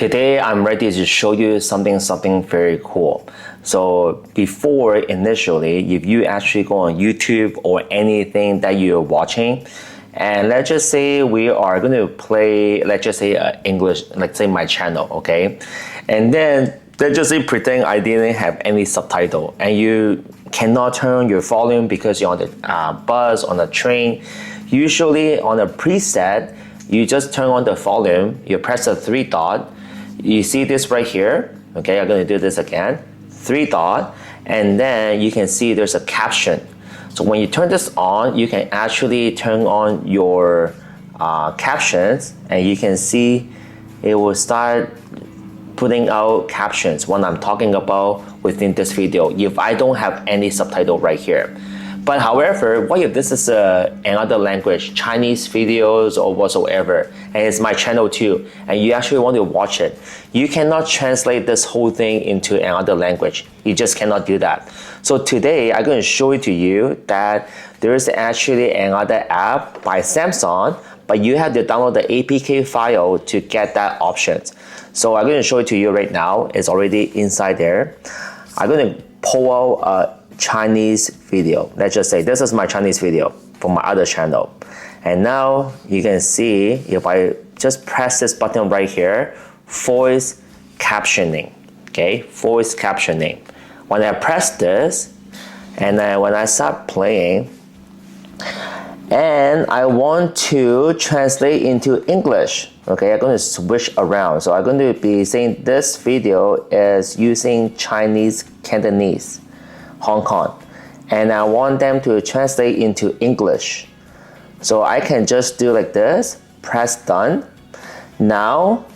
Today I'm ready to show you something very cool. So before initially, if you actually go on YouTube or anything that you're watching, and let's just say we are going to play, let's just say English, let's say my channel, okay? And then let's just say pretend I didn't have any subtitle and you cannot turn on your volume because you're on the bus, on the train. Usually on a preset, you just turn on the volume, you press the three dot. You see this right here, okay? I'm gonna do this again. Three dot, and then you can see there's a caption. So when you turn this on, you can actually turn on your captions, and you can see it will start putting out captions when I'm talking about within this video if I don't have any subtitle right here. But however, what if this is another language, Chinese videos or whatsoever, and it's my channel too, and you actually want to watch it? You cannot translate this whole thing into another language. You just cannot do that. So today, I'm going to show it to you that there is actually another app by Samsung, but you have to download the APK file to get that option. So I'm going to show it to you right now. It's already inside there. I'm going to pull out a Chinese video. Let's just say this is my Chinese video from my other channel. And now you can see if I just press this button right here, voice captioning, okay? Voice captioning. When I press this, and then when I start playing, and I want to translate into English, okay, I'm going to switch around. So I'm going to be saying this video is using Chinese Cantonese, Hong Kong, and I want them to translate into English. So I can just do like this, press done. Now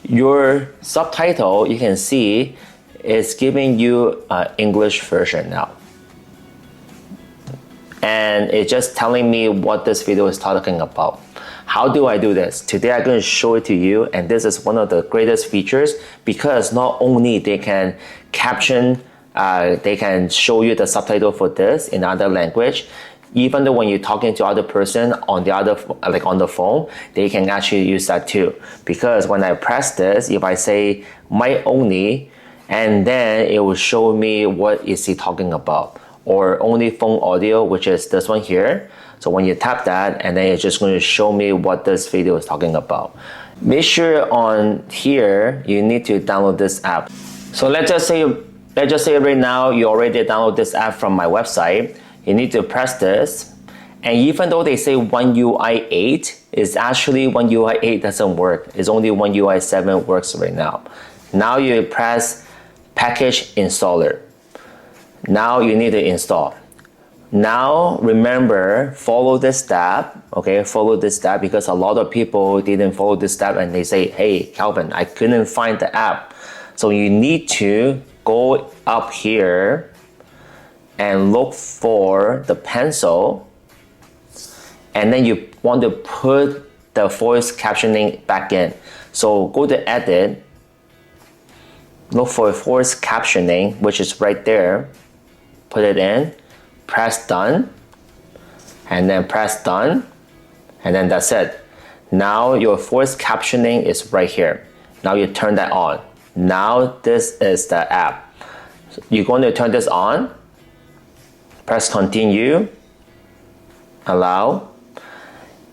your subtitle, you can see, is giving you an English version now. And it's just telling me what this video is talking about. How do I do this? Today I'm going to show it to you, and this is one of the greatest features because not only they can caption, they can show you the subtitle for this in other language. Even though when you're talking to other person on the other, like on the phone, they can actually use that too. Because when I press this, if I say mic only, and then it will show me what is he talking about, or only phone audio, which is this one here. So when you tap that, and then it's just going to show me what this video is talking about. Make sure on here you need to download this app. So let's just say right now you already download this app from my website. You need to press this, and even though they say One UI 8, it's actually One UI 8 doesn't work. It's only One UI 7 works right now. Now you press package installer. Now you need to install. Now remember, follow this step, okay? Follow this step because a lot of people didn't follow this step and they say, hey, Calvin, I couldn't find the app. So you need to go up here and look for the pencil, and then you want to put the voice captioning back in. So go to edit, look for voice captioning, which is right there, put it in, press done, and then press done, and then that's it. Now your voice captioning is right here. Now you turn that on. Now this is the app. You're going to turn this on, press continue, allow.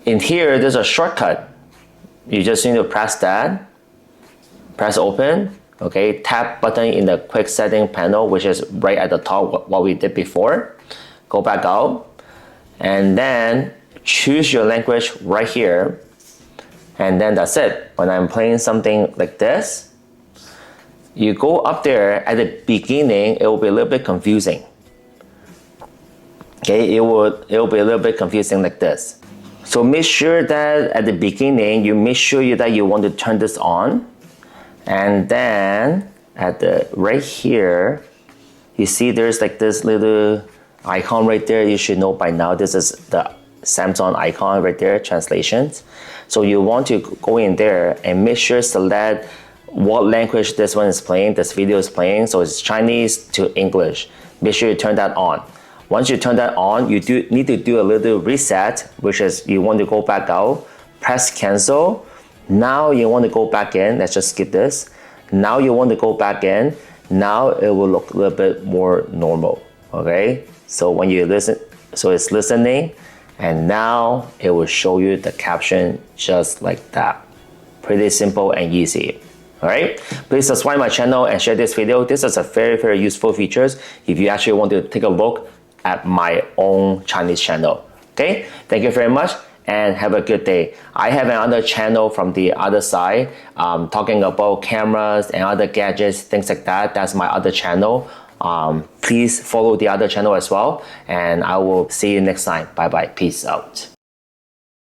In here, there's a shortcut. You just need to press that, press open, okay, tap button in the quick setting panel, which is right at the top, what we did before. Go back out, and then choose your language right here, and then that's it. When I'm playing something like this, you go up there at the beginning, it will be a little bit confusing. Okay, it will be a little bit confusing like this. So make sure that at the beginning, you make sure that you want to turn this on. And then at the right here, you see there's like this little icon right there. You should know by now, this is the Samsung icon right there, translations. So you want to go in there and make sure select what language this one is playing, this video is playing. So it's Chinese to English. Make sure you turn that on. Once you turn that on, you need to do a little reset, which is you want to go back out, press cancel, Now you want to go back in. Let's just skip this. Now you want to go back in. Now it will look a little bit more normal. Okay, so when you listen, so it's listening, and now it will show you the caption just like that. Pretty simple and easy. Alright, please subscribe my channel and share this video. This is a very useful features if you actually want to take a look at my own Chinese channel. Okay, thank you very much and have a good day. I have another channel from the other side talking about cameras and other gadgets, things like that. That's my other channel. Please follow the other channel as well, and I will see you next time. Bye bye. Peace out.